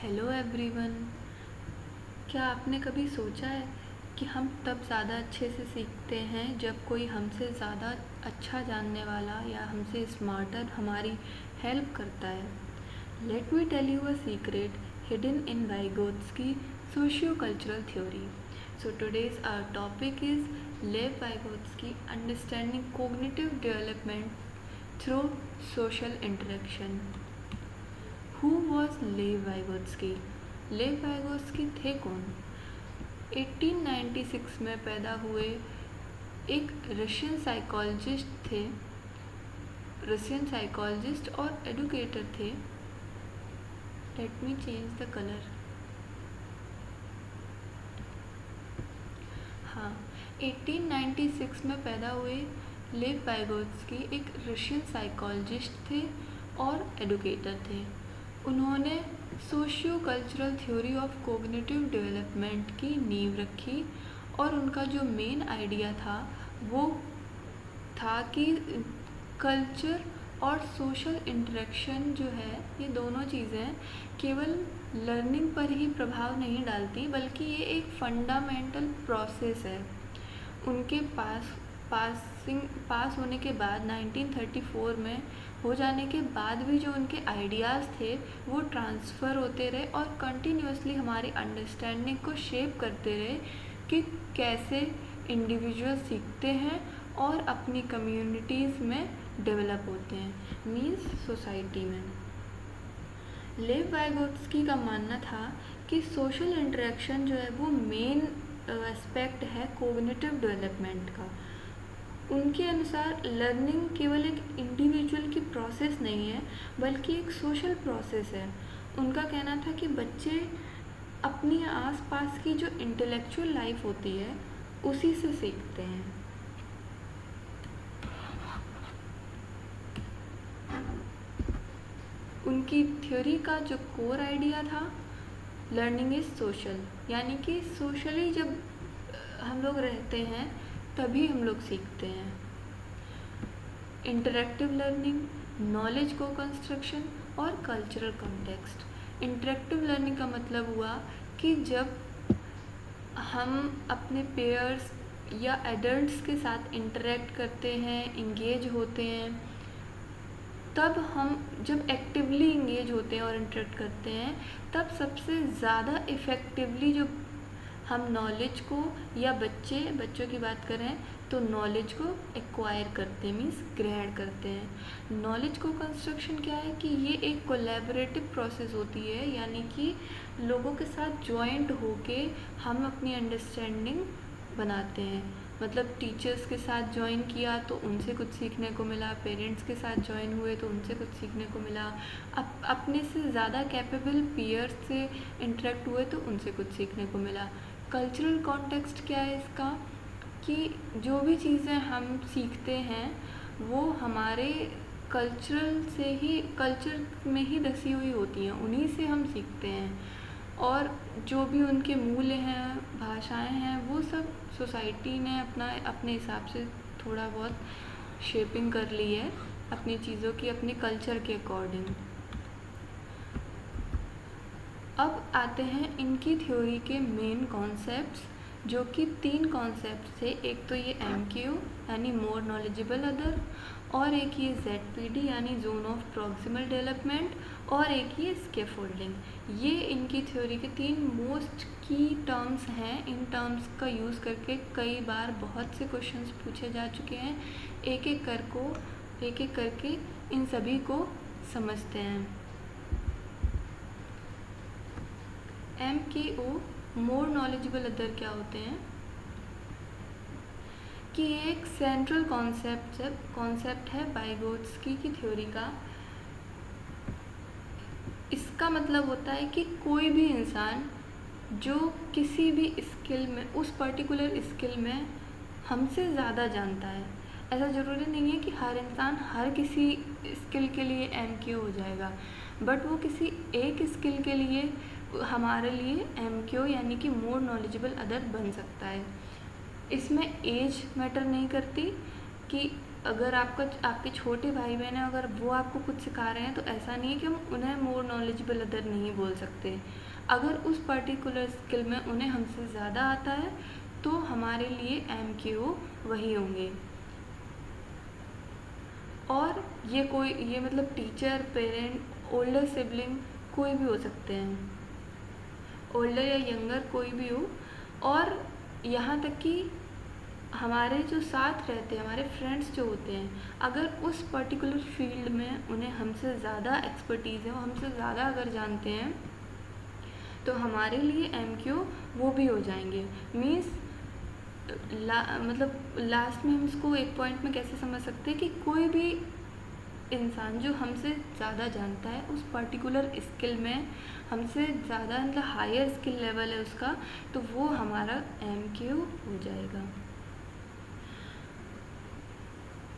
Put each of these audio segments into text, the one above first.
Hello everyone. क्या आपने कभी सोचा है कि हम तब ज़्यादा अच्छे से सीखते हैं जब कोई हमसे ज़्यादा अच्छा जानने वाला या हमसे स्मार्टर हमारी हेल्प करता है। Let me tell you a secret hidden in Vygotsky socio cultural theory. So today's our topic is Lev Vygotsky understanding cognitive development through social interaction. Who was Lev Vygotsky? Lev Vygotsky थे कौन? 1896 में पैदा हुए एक Russian psychologist और educator थे। Let me change the colour. हाँ, 1896 में पैदा हुए लेव वाइगोत्स्की एक रशियन साइकोलॉजिस्ट थे और एडुकेटर थे। उन्होंने socio cultural theory of cognitive development की नींव रखी और उनका जो मेन आइडिया था वो था कि कल्चर और सोशल इंटरेक्शन जो है, ये दोनों चीज़ें केवल लर्निंग पर ही प्रभाव नहीं डालती, बल्कि ये एक फंडामेंटल प्रोसेस है। उनके पास होने के बाद 1934 में हो जाने के बाद भी जो उनके आइडियाज़ थे वो ट्रांसफ़र होते रहे और कंटिन्यूसली हमारी अंडरस्टैंडिंग को शेप करते रहे कि कैसे इंडिविजुअल सीखते हैं और अपनी कम्युनिटीज़ में डेवलप होते हैं, मीन्स सोसाइटी में। लेव वाइगोत्स्की का मानना था कि सोशल इंटरेक्शन जो है वो मेन एस्पेक्ट है कोग्निटिव डेवलपमेंट का। उनके अनुसार लर्निंग केवल एक इंडिविजुअल की प्रोसेस नहीं है, बल्कि एक सोशल प्रोसेस है। उनका कहना था कि बच्चे अपनी आसपास की जो इंटेलेक्चुअल लाइफ होती है उसी से सीखते हैं। उनकी थ्योरी का जो कोर आइडिया था, लर्निंग इज़ सोशल, यानी कि सोशली जब हम लोग रहते हैं तभी हम लोग सीखते हैं। इंटरेक्टिव लर्निंग, नॉलेज को कंस्ट्रक्शन और कल्चरल कॉन्टेक्स्ट। इंटरेक्टिव लर्निंग का मतलब हुआ कि जब हम अपने पेयर्स या एडल्ट्स के साथ इंटरेक्ट करते हैं, इंगेज होते हैं, तब हम जब एक्टिवली इंगेज होते हैं और इंटरेक्ट करते हैं, तब सबसे ज़्यादा इफ़ेक्टिवली जो हम नॉलेज को या बच्चों की बात करें तो नॉलेज को एक्वायर करते हैं, मीन्स ग्रहण करते हैं। नॉलेज को कंस्ट्रक्शन क्या है कि ये एक कोलैबोरेटिव प्रोसेस होती है, यानी कि लोगों के साथ जॉइंट होके हम अपनी अंडरस्टैंडिंग बनाते हैं। मतलब टीचर्स के साथ ज्वाइन किया तो उनसे कुछ सीखने को मिला, पेरेंट्स के साथ ज्वाइन हुए तो उनसे कुछ सीखने को मिला, अपने से ज़्यादा कैपेबल पीयर्स से इंटरेक्ट हुए तो उनसे कुछ सीखने को मिला। कल्चरल कॉन्टेक्स्ट क्या है इसका, कि जो भी चीज़ें हम सीखते हैं वो हमारे कल्चर में ही दसी हुई होती हैं, उन्हीं से हम सीखते हैं। और जो भी उनके मूल्य हैं, भाषाएं हैं, वो सब सोसाइटी ने अपने हिसाब से थोड़ा बहुत शेपिंग कर ली है अपनी चीज़ों की, अपने कल्चर के अकॉर्डिंग। अब आते हैं इनकी थ्योरी के मेन कॉन्सेप्ट्स, जो कि 3 कॉन्सेप्ट थे। एक तो ये MQ यानी मोर नॉलेजेबल अदर, और एक ये ZPD यानी जोन ऑफ प्रॉक्सिमल डेवलपमेंट, और एक ये स्कैफोल्डिंग। ये इनकी थ्योरी के 3 मोस्ट की टर्म्स हैं। इन टर्म्स का यूज़ करके कई बार बहुत से क्वेश्चंस पूछे जा चुके हैं। एक एक करके इन सभी को समझते हैं। MKO मोर नॉलेजेबल अदर क्या होते हैं कि ये एक सेंट्रल कॉन्सेप्ट है वाइगोत्स्की की थ्योरी का। इसका मतलब होता है कि कोई भी इंसान जो किसी भी स्किल में, उस पर्टिकुलर स्किल में हमसे ज़्यादा जानता है। ऐसा ज़रूरी नहीं है कि हर इंसान हर किसी स्किल के लिए MQ हो जाएगा, बट वो किसी एक स्किल के लिए हमारे लिए MQ यानी कि मोर नॉलेजेबल अदर बन सकता है। इसमें एज मैटर नहीं करती, कि अगर आपके छोटे भाई बहन हैं, अगर वो आपको कुछ सिखा रहे हैं तो ऐसा नहीं है कि हम उन्हें मोर नॉलेजेबल अदर नहीं बोल सकते। अगर उस पर्टिकुलर स्किल में उन्हें हमसे ज़्यादा आता है तो हमारे लिए MKO वही होंगे। और ये मतलब टीचर, पेरेंट, ओल्डर सिबलिंग कोई भी हो सकते हैं, ओल्डर या यंगर कोई भी हो। और यहाँ तक कि हमारे जो साथ रहते हैं, हमारे फ्रेंड्स जो होते हैं, अगर उस पर्टिकुलर फील्ड में उन्हें हमसे ज़्यादा एक्सपर्टीज़ है, वो हमसे ज़्यादा अगर जानते हैं तो हमारे लिए MKO वो भी हो जाएंगे। मीन्स मतलब लास्ट में हम इसको एक पॉइंट में कैसे समझ सकते हैं कि कोई भी इंसान जो हमसे ज़्यादा जानता है उस पर्टिकुलर स्किल में, हमसे ज़्यादा मतलब हायर स्किल लेवल है उसका, तो वो हमारा MKO हो जाएगा।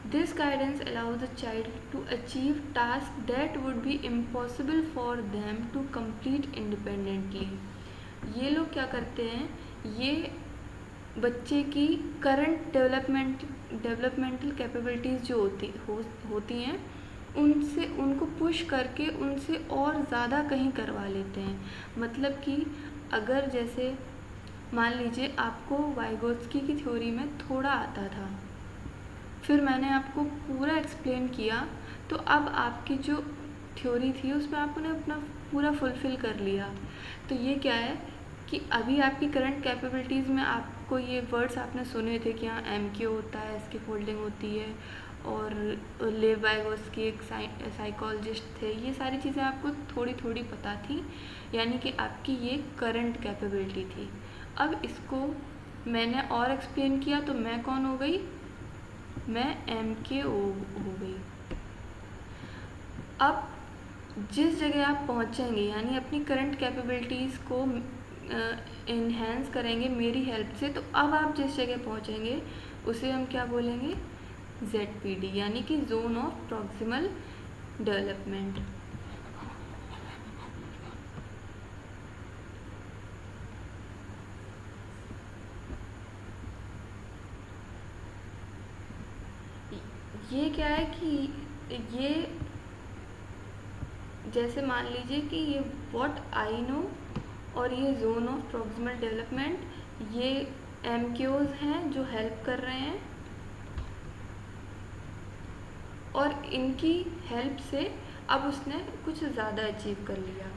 This guidance allows the child to achieve tasks that would be impossible for them to complete independently. ये लोग क्या करते हैं, ये बच्चे की करंट डेवलपमेंटल कैपेबिलिटीज़ जो होती हैं उनको पुश करके उनसे और ज़्यादा कहीं करवा लेते हैं। मतलब कि अगर जैसे मान लीजिए आपको वाइगोत्स्की की थ्योरी में थोड़ा आता था, फिर मैंने आपको पूरा एक्सप्लेन किया, तो अब आपकी जो थ्योरी थी उसमें आपने अपना पूरा फुलफ़िल कर लिया। तो ये क्या है कि अभी आपकी करंट कैपेबिलिटीज़ में आपको ये वर्ड्स आपने सुने थे कि हाँ MKO होता है, इसकी फोल्डिंग होती है, और लेव वाइगोत्स्की एक साइकोलॉजिस्ट थे, ये सारी चीज़ें आपको थोड़ी थोड़ी पता थी, यानी कि आपकी ये करंट कैपेबिलिटी थी। अब इसको मैंने और एक्सप्लेन किया तो मैं कौन हो गई, मैं MKO हो गई। अब जिस जगह आप पहुंचेंगे, यानी अपनी करंट कैपेबिलिटीज़ को इन्हेंस करेंगे मेरी हेल्प से, तो अब आप जिस जगह पहुंचेंगे उसे हम क्या बोलेंगे, ZPD, यानी कि जोन ऑफ प्रॉक्सिमल डेवलपमेंट। ये क्या है कि ये जैसे मान लीजिए कि ये व्हाट आई नो और ये जोन ऑफ प्रॉक्सिमल डेवलपमेंट, ये MKOs हैं जो हेल्प कर रहे हैं, और इनकी हेल्प से अब उसने कुछ ज़्यादा अचीव कर लिया।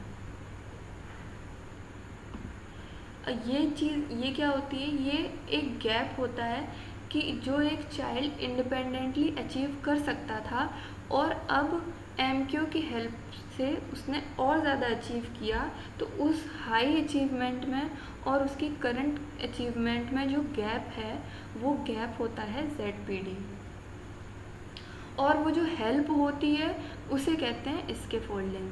ये क्या होती है, ये एक गैप होता है कि जो एक चाइल्ड इंडिपेंडेंटली अचीव कर सकता था और अब MKO की हेल्प से उसने और ज़्यादा अचीव किया, तो उस हाई अचीवमेंट में और उसकी करंट अचीवमेंट में जो गैप है वो गैप होता है ZPD। और वो जो हेल्प होती है उसे कहते हैं scaffolding.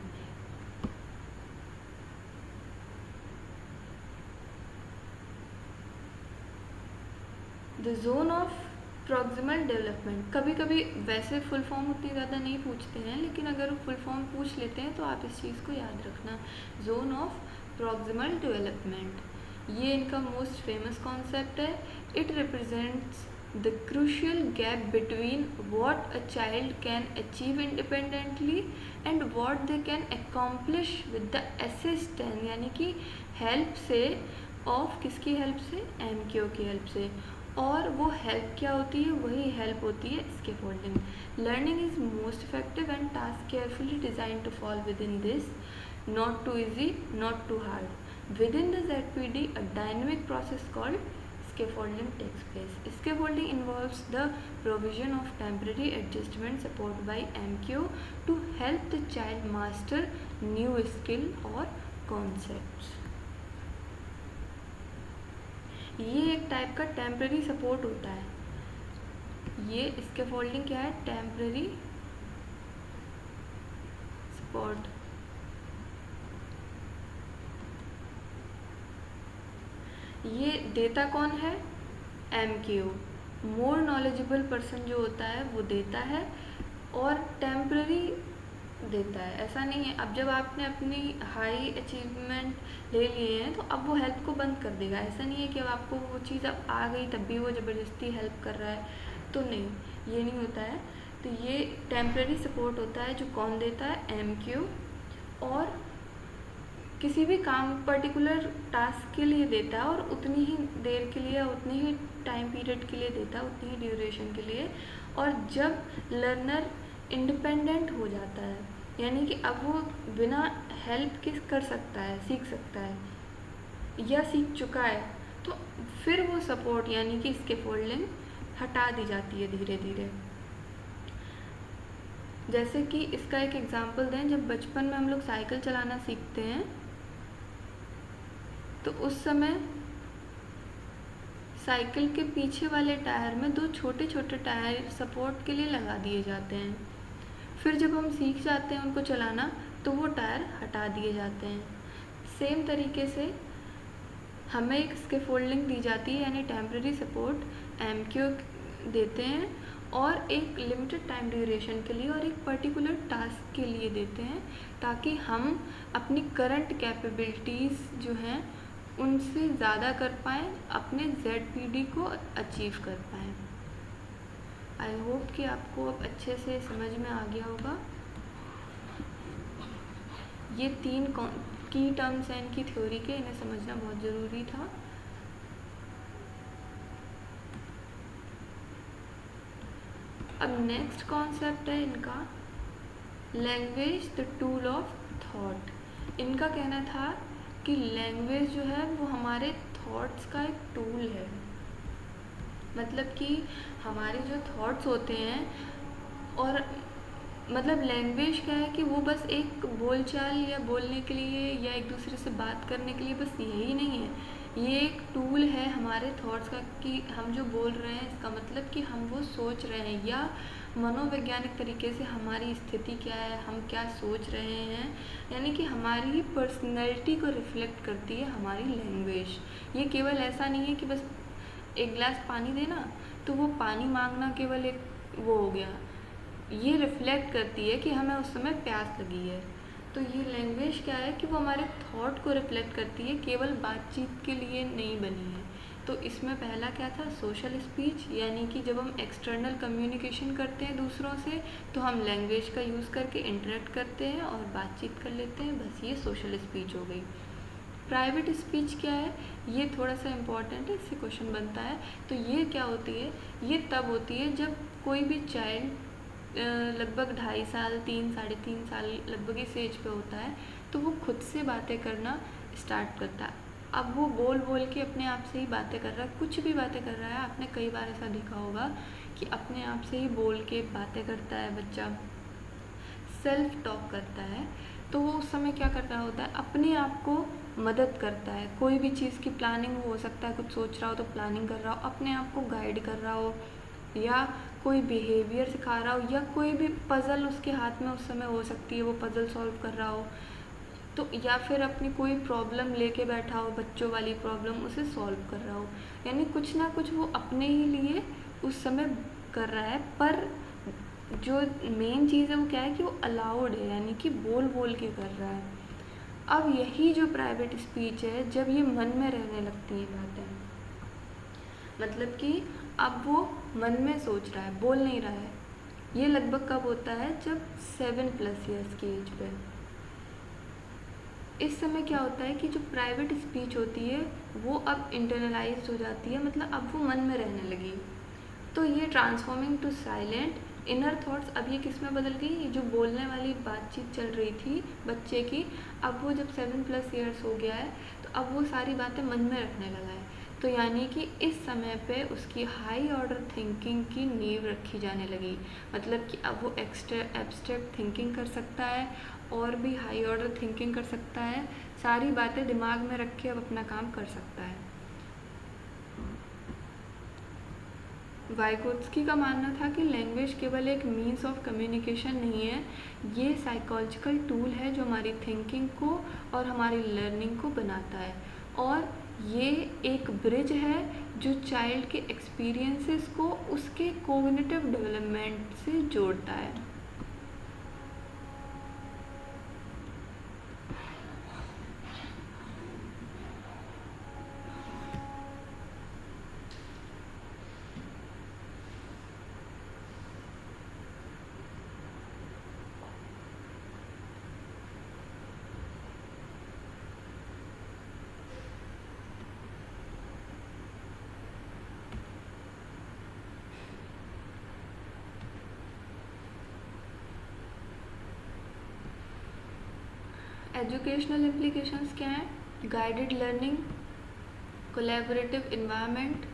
The zone of proximal development, कभी कभी वैसे फुल फॉर्म उतनी ज़्यादा नहीं पूछते हैं, लेकिन अगर फुल फॉर्म पूछ लेते हैं तो आप इस चीज़ को याद रखना, जोन ऑफ प्रॉक्सिमल डेवलपमेंट। ये इनका मोस्ट फेमस कॉन्सेप्ट है। It represents the crucial gap between what a child can achieve independently and what they can accomplish with the assistance, यानी कि हेल्प से, ऑफ किसकी हेल्प से, MKO की help से। और वो हेल्प क्या होती है, वही हेल्प होती है scaffolding. Learning is most effective and task carefully design to fall within this, not too easy, not too hard. Within the ZPD a dynamic process called scaffolding takes place. Scaffolding involves the provision of temporary adjustment support by MKO to help the child master new skill or concepts. ये एक type का temporary support होता है। ये scaffolding क्या है, temporary support. ये देता कौन है, MKO। मोर नॉलेजेबल पर्सन जो होता है वो देता है और टेम्पररी देता है। ऐसा नहीं है अब जब आपने अपनी हाई अचीवमेंट ले लिए हैं तो अब वो हेल्प को बंद कर देगा, ऐसा नहीं है कि अब आपको वो चीज़ अब आ गई तब भी वो ज़बरदस्ती हेल्प कर रहा है, तो नहीं। ये नहीं होता है। तो ये टेम्प्रेरी सपोर्ट होता है जो कौन देता है, MQ, और किसी भी काम पर्टिकुलर टास्क के लिए देता है और उतनी ही देर के लिए, उतनी ही टाइम पीरियड के लिए देता है, उतनी ही ड्यूरेशन के लिए। और जब लर्नर इंडिपेंडेंट हो जाता है, यानी कि अब वो बिना हेल्प के कर सकता है, सीख सकता है या सीख चुका है, तो फिर वो सपोर्ट यानी कि स्कैफोल्डिंग हटा दी जाती है धीरे धीरे। जैसे कि इसका एक एग्जांपल दें, जब बचपन में हम लोग साइकिल चलाना सीखते हैं तो उस समय साइकिल के पीछे वाले टायर में 2 छोटे छोटे टायर सपोर्ट के लिए लगा दिए जाते हैं। फिर जब हम सीख जाते हैं उनको चलाना तो वो टायर हटा दिए जाते हैं। सेम तरीके से हमें एक स्कैफोल्डिंग दी जाती है, यानी टेम्प्रेरी सपोर्ट MQ देते हैं और एक लिमिटेड टाइम ड्यूरेशन के लिए और एक पर्टिकुलर टास्क के लिए देते हैं, ताकि हम अपनी करंट कैपेबिलिटीज़ जो हैं उनसे ज़्यादा कर पाएँ, अपने ZPD को अचीव कर पाएँ। आई होप कि आपको अब अच्छे से समझ में आ गया होगा। ये 3 की टर्म्स हैं इनकी थ्योरी के, इन्हें समझना बहुत ज़रूरी था। अब नेक्स्ट कॉन्सेप्ट है इनका language the tool of thought. इनका कहना था कि लैंग्वेज जो है वो हमारे थॉट्स का एक टूल है। मतलब कि हमारे जो थॉट्स होते हैं, और मतलब लैंग्वेज क्या है कि वो बस एक बोलचाल या बोलने के लिए या एक दूसरे से बात करने के लिए बस यही नहीं है, ये एक टूल है हमारे थॉट्स का, कि हम जो बोल रहे हैं इसका मतलब कि हम वो सोच रहे हैं, या मनोवैज्ञानिक तरीके से हमारी स्थिति क्या है, हम क्या सोच रहे हैं, यानी कि हमारी पर्सनैलिटी को रिफ्लेक्ट करती है हमारी लैंग्वेज। ये केवल ऐसा नहीं है कि बस एक गिलास पानी देना तो वो पानी मांगना केवल एक वो हो गया, ये रिफ्लेक्ट करती है कि हमें उस समय प्यास लगी है। तो ये लैंग्वेज क्या है कि वो हमारे थॉट को रिफ्लेक्ट करती है, केवल बातचीत के लिए नहीं बनी है। तो इसमें पहला क्या था, सोशल स्पीच, यानी कि जब हम एक्सटर्नल कम्युनिकेशन करते हैं दूसरों से तो हम लैंग्वेज का यूज़ करके इंटरेक्ट करते हैं और बातचीत कर लेते हैं, बस ये सोशल स्पीच हो गई। प्राइवेट स्पीच क्या है, ये थोड़ा सा इम्पॉर्टेंट है, इससे क्वेश्चन बनता है। तो ये क्या होती है, ये तब होती है जब कोई भी चाइल्ड लगभग 2.5 साल 3 साढ़े 3 साल लगभग इस एज पे होता है, तो वो खुद से बातें करना स्टार्ट करता है। अब वो बोल बोल के अपने आप से ही बातें कर रहा है, कुछ भी बातें कर रहा है। आपने कई बार ऐसा देखा होगा कि अपने आप से ही बोल के बातें करता है बच्चा, सेल्फ टॉक करता है। तो वो उस समय क्या कर रहा होता है, अपने आप को मदद करता है। कोई भी चीज़ की प्लानिंग हो सकता है, कुछ सोच रहा हो तो प्लानिंग कर रहा हो, अपने आप को गाइड कर रहा हो, या कोई बिहेवियर सिखा रहा हो, या कोई भी पज़ल उसके हाथ में उस समय हो सकती है, वो पज़ल सॉल्व कर रहा हो, तो या फिर अपनी कोई प्रॉब्लम लेके बैठा हो, बच्चों वाली प्रॉब्लम, उसे सॉल्व कर रहा हो। यानी कुछ ना कुछ वो अपने ही लिए उस समय कर रहा है। पर जो मेन चीज़ है वो क्या है कि वो अलाउड है, यानी कि बोल बोल के कर रहा है। अब यही जो प्राइवेट स्पीच है, जब ये मन में रहने लगती हैं बातें, मतलब कि अब वो मन में सोच रहा है, बोल नहीं रहा है, ये लगभग कब होता है, जब 7+ ईयर्स की एज पे। इस समय क्या होता है कि जो प्राइवेट स्पीच होती है वो अब इंटरनलाइज हो जाती है, मतलब अब वो मन में रहने लगी। तो ये transforming to silent inner thoughts, अब ये किस में बदल गई, जो बोलने वाली बातचीत चल रही थी बच्चे की, अब वो जब 7+ ईयर्स हो गया है तो अब वो सारी बातें मन में रखने लगा है। तो यानी कि इस समय पे उसकी हाई ऑर्डर थिंकिंग की नींव रखी जाने लगी, मतलब कि अब वो एब्स्ट्रैक्ट थिंकिंग कर सकता है और भी हाई ऑर्डर थिंकिंग कर सकता है, सारी बातें दिमाग में रख के अब अपना काम कर सकता है। वाइगोत्स्की का मानना था कि लैंग्वेज केवल एक मीन्स ऑफ कम्युनिकेशन नहीं है, ये साइकोलॉजिकल टूल है जो हमारी थिंकिंग को और हमारी लर्निंग को बनाता है, और ये एक ब्रिज है जो चाइल्ड के एक्सपीरियंसेस को उसके कोग्निटिव डेवलपमेंट से जोड़ता है। एजुकेशनल इम्प्लीकेशंस क्या हैं? Guided learning, collaborative environment,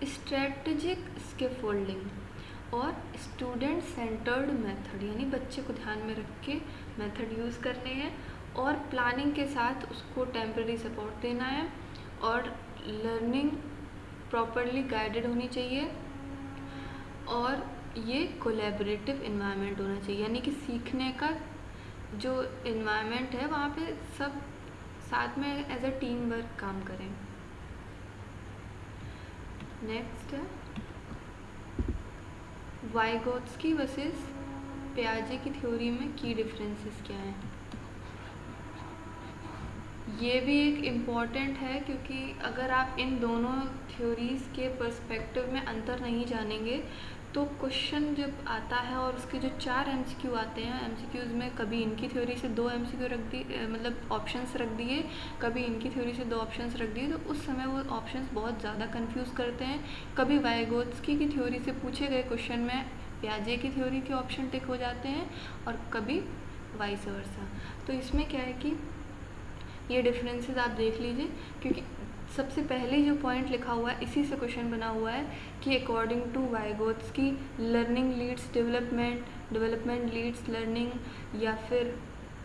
strategic scaffolding और स्टूडेंट सेंटर्ड मेथड, यानी बच्चे को ध्यान में रख के मेथड यूज़ करने हैं और प्लानिंग के साथ उसको टेम्परेरी सपोर्ट देना है और लर्निंग प्रॉपरली गाइडेड होनी चाहिए और ये कोलैबोरेटिव इन्वायरमेंट होना चाहिए, यानी कि सीखने का जो इन्वायरमेंट है वहाँ पे सब साथ में एज अ टीम वर्क काम करें। नेक्स्ट है वाइगोत्स्की वर्सेस पियाजे की थ्योरी में की डिफरेंसेस क्या हैं। ये भी एक इम्पॉर्टेंट है क्योंकि अगर आप इन दोनों थ्योरीज़ के पर्सपेक्टिव में अंतर नहीं जानेंगे तो क्वेश्चन जब आता है और उसके जो 4 एमसीक्यू आते हैं, एमसीक्यूज़ में कभी इनकी थ्योरी से 2 एमसीक्यू रख दिए, मतलब ऑप्शंस रख दिए, कभी इनकी थ्योरी से 2 ऑप्शंस रख दिए, तो उस समय वो ऑप्शंस बहुत ज़्यादा कंफ्यूज करते हैं। कभी वाइगोत्स्की की थ्योरी से पूछे गए क्वेश्चन में पियाजे की थ्योरी के ऑप्शन टिक हो जाते हैं और कभी वाइस वर्सा। तो इसमें क्या है कि ये डिफरेंसेस आप देख लीजिए, क्योंकि सबसे पहले जो पॉइंट लिखा हुआ है इसी से क्वेश्चन बना हुआ है कि according to Vygotsky learning leads development, development leads learning, या फिर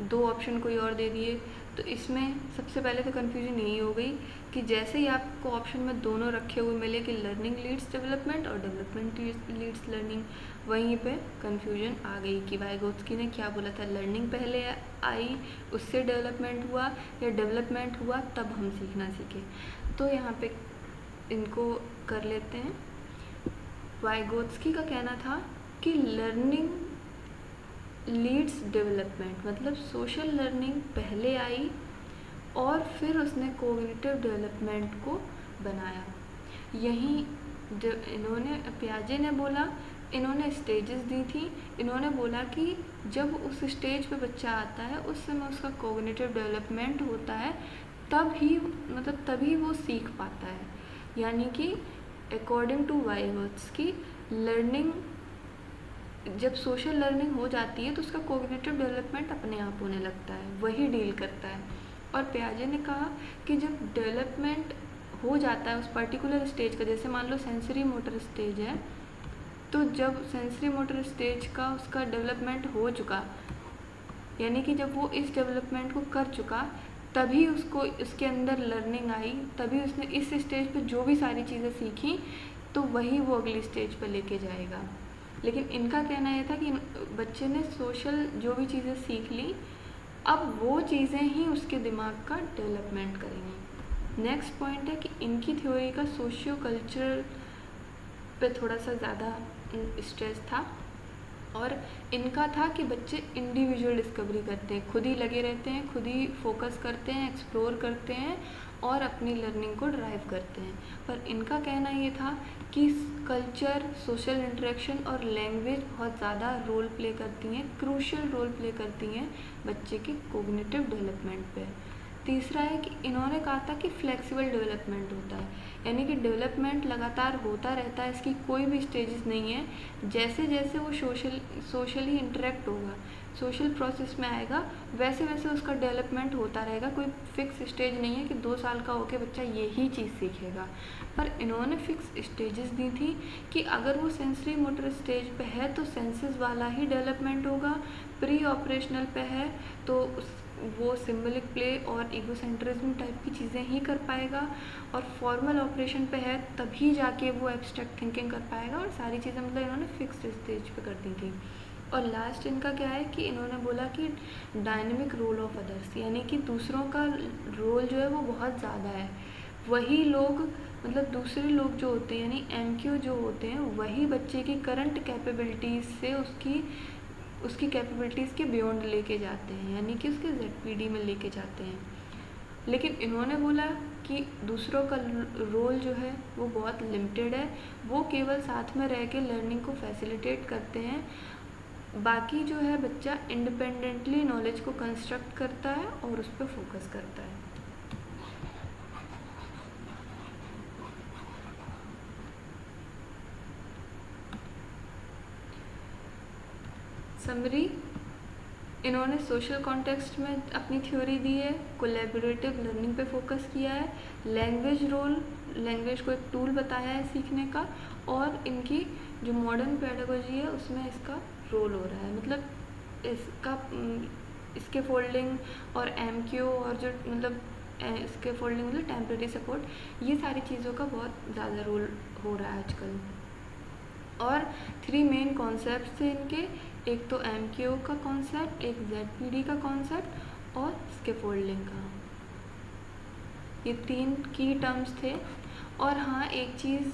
2 ऑप्शन कोई और दे दिए। तो इसमें सबसे पहले तो कन्फ्यूजन यही हो गई कि जैसे ही आपको ऑप्शन में दोनों रखे हुए मिले कि लर्निंग लीड्स डेवलपमेंट और डेवलपमेंट लीड्स लर्निंग, वहीं पे कन्फ्यूजन आ गई कि वाइगोत्स्की ने क्या बोला था, लर्निंग पहले आई उससे डेवलपमेंट हुआ या डेवलपमेंट हुआ तब हम सीखना सीखे। तो यहाँ पे इनको कर लेते हैं। वाइगोत्स्की का कहना था कि लर्निंग लीड्स डेवलपमेंट, मतलब सोशल लर्निंग पहले आई और फिर उसने कोग्निटिव डेवलपमेंट को बनाया। यहीं इन्होंने पियाजे ने बोला, इन्होंने स्टेजेस दी थी, इन्होंने बोला कि जब उस स्टेज पे बच्चा आता है उस समय उसका कोग्निटिव डेवलपमेंट होता है, तभी वो सीख पाता है। यानी कि अकॉर्डिंग टू वाइगोत्स्की लर्निंग जब सोशल लर्निंग हो जाती है तो उसका कोग्निटिव डेवलपमेंट अपने आप होने लगता है, वही डील करता है। और पियाजे ने कहा कि जब डेवलपमेंट हो जाता है उस पर्टिकुलर स्टेज का, जैसे मान लो सेंसरी मोटर स्टेज है, तो जब सेंसरी मोटर स्टेज का उसका डेवलपमेंट हो चुका, यानी कि जब वो इस डेवलपमेंट को कर चुका तभी उसको उसके अंदर लर्निंग आई, तभी उसने इस स्टेज पे जो भी सारी चीज़ें सीखी तो वही वो अगली स्टेज पे लेके जाएगा। लेकिन इनका कहना यह था कि बच्चे ने सोशल जो भी चीज़ें सीख ली, अब वो चीज़ें ही उसके दिमाग का डेवलपमेंट करेंगी। नेक्स्ट पॉइंट है कि इनकी थ्योरी का सोशियो कल्चरल पे थोड़ा सा ज़्यादा स्ट्रेस था और इनका था कि बच्चे इंडिविजुअल डिस्कवरी करते हैं, खुद ही लगे रहते हैं, खुद ही फोकस करते हैं, एक्सप्लोर करते हैं और अपनी लर्निंग को ड्राइव करते हैं। पर इनका कहना ये था कि कल्चर, सोशल इंटरेक्शन और लैंग्वेज बहुत ज़्यादा रोल प्ले करती हैं, क्रूशियल रोल प्ले करती हैं बच्चे के कोग्निटिव डेवलपमेंट पे। तीसरा है कि इन्होंने कहा था कि फ्लेक्सिबल डेवलपमेंट होता है, यानी कि डेवलपमेंट लगातार होता रहता है, इसकी कोई भी स्टेजेस नहीं है। जैसे जैसे वो सोशली इंटरेक्ट होगा, सोशल प्रोसेस में आएगा, वैसे वैसे उसका डेवलपमेंट होता रहेगा। कोई फिक्स स्टेज नहीं है कि 2 साल का होके बच्चा यही चीज़ सीखेगा। पर इन्होंने फिक्स स्टेजेस दी थी कि अगर वो सेंसरी मोटर स्टेज पे है तो सेंसेस वाला ही डेवलपमेंट होगा, प्री ऑपरेशनल पे है तो वो सिम्बलिक प्ले और ईगोसेंट्रिज्म टाइप की चीज़ें ही कर पाएगा, और फॉर्मल ऑपरेशन पे है तभी जाके वो एब्स्ट्रैक्ट थिंकिंग कर पाएगा। और सारी चीज़ें मतलब इन्होंने फिक्स्ड स्टेज पे कर दी थी। और लास्ट इनका क्या है कि इन्होंने बोला कि डायनेमिक रोल ऑफ अदर्स, यानी कि दूसरों का रोल जो है वो बहुत ज़्यादा है। वही लोग, मतलब दूसरे लोग जो होते हैं यानी एमक्यू जो होते हैं, वही बच्चे की करंट कैपेबिलिटीज़ से उसकी कैपेबिलिटीज़ के बियॉन्ड लेके जाते हैं, यानी कि उसके ZPD में लेके जाते हैं। लेकिन इन्होंने बोला कि दूसरों का रोल जो है वो बहुत लिमिटेड है, वो केवल साथ में रह के लर्निंग को फैसिलिटेट करते हैं। बाकी जो है बच्चा इंडिपेंडेंटली नॉलेज को कंस्ट्रक्ट करता है और उस पर फोकस करता है। समरी, इन्होंने सोशल कॉन्टेक्स्ट में अपनी थ्योरी दी है, कोलैबोरेटिव लर्निंग पे फोकस किया है, लैंग्वेज को एक टूल बताया है सीखने का, और इनकी जो मॉडर्न पेडागोजी है उसमें इसका रोल हो रहा है। मतलब इसके फोल्डिंग और एमक्यू और जो मतलब इसके फोल्डिंग मतलब टेम्परेरी सपोर्ट, ये सारी चीज़ों का बहुत ज़्यादा रोल हो रहा है आजकल। और 3 मेन कॉन्सेप्ट थे इनके, एक तो एमक्यू का कॉन्सेप्ट, एक जेडपीडी का कॉन्सेप्ट और स्कैफोल्डिंग का। ये 3 की टर्म्स थे। और हाँ, एक चीज़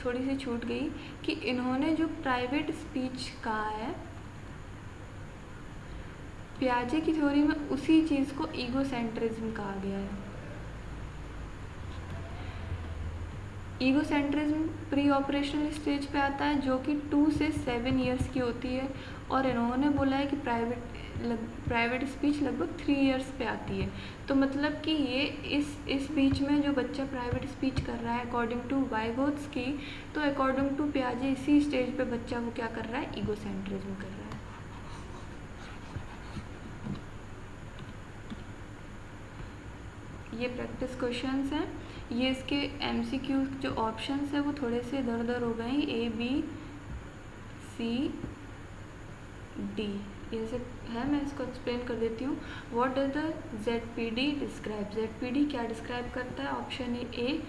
थोड़ी सी छूट गई कि इन्होंने जो प्राइवेट स्पीच कहा है पियाजे की थ्योरी में, उसी चीज़ को ईगोसेंट्रिज्म कहा गया है। ईगोसेंट्रिज्म प्री ऑपरेशनल स्टेज पे आता है, जो कि 2 से 7 ईयर्स की होती है, और इन्होंने बोला है कि प्राइवेट स्पीच लगभग 3 ईयर्स पे आती है। तो मतलब कि ये इस बीच में जो बच्चा प्राइवेट स्पीच कर रहा है अकॉर्डिंग टू वाइगोत्स्की, तो अकॉर्डिंग टू पियाजे इसी स्टेज पे बच्चा वो क्या कर रहा है, ईगोसेंट्रिज्म कर रहा है। ये प्रैक्टिस क्वेश्चंस हैं। ये इसके एमसीक्यू जो ऑप्शंस है वो थोड़े से इधर उधर हो गए, A B C D ये से है। मैं इसको एक्सप्लेन कर देती हूँ। What does the ZPD describe? ZPD क्या डिस्क्राइब करता है? Option A,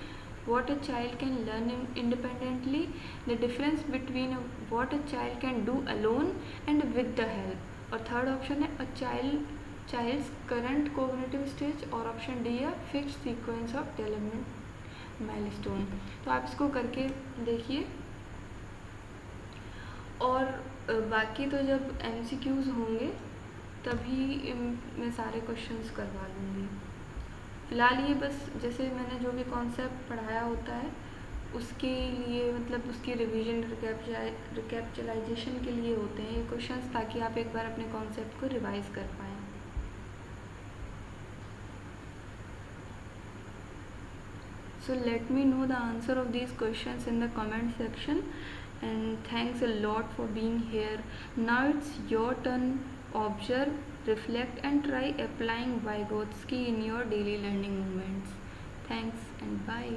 what a child can learn independently, the difference between what a child can do alone and with the help। और थर्ड ऑप्शन है a child's current cognitive stage, और option D है fixed sequence of development milestone. तो आप इसको करके देखिए। और बाकी तो जब MCQs होंगे तभी मैं सारे क्वेश्चंस करवा लूँगी। फिलहाल ये बस जैसे मैंने जो भी कॉन्सेप्ट पढ़ाया होता है उसके लिए, मतलब उसकी रिवीजन रिकैप्चुलाइजेशन के लिए होते हैं ये क्वेश्चंस, ताकि आप एक बार अपने कॉन्सेप्ट को रिवाइज कर पाएँ। So let me know the answer of these questions in the comment section, and thanks a lot for being here. Now it's your turn. Observe, reflect and try applying Vygotsky in your daily learning moments. Thanks and bye.